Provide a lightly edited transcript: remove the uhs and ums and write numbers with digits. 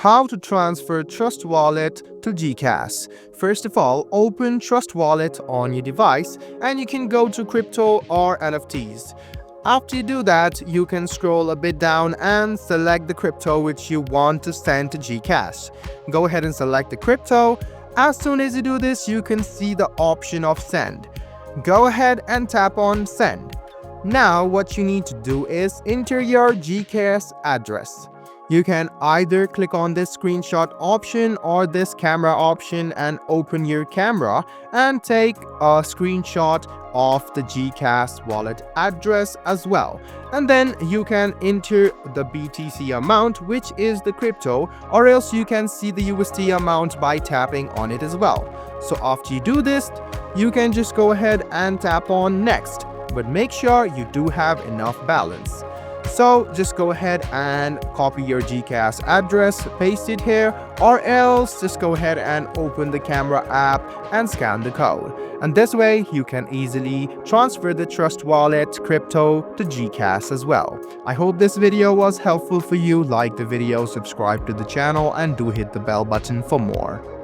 How to transfer Trust Wallet to GCash. First of all, open Trust Wallet on your device and you can go to crypto or NFTs. After you do that, you can scroll a bit down and select the crypto which you want to send to GCash. Go ahead and select the crypto. As soon as you do this, you can see the option of send. Go ahead and tap on send. Now what you need to do is enter your GCash address. You can either click on this screenshot option or this camera option and open your camera and take a screenshot of the GCash wallet address as well. And then you can enter the BTC amount, which is the crypto, or else you can see the USD amount by tapping on it as well. So after you do this, you can just go ahead and tap on next, but make sure you do have enough balance. So just go ahead and copy your GCash address, paste it here, or else just go ahead and open the camera app and scan the code. And this way you can easily transfer the Trust Wallet crypto to GCash as well. I hope this video was helpful for you. Like the video, subscribe to the channel, and do hit the bell button for more.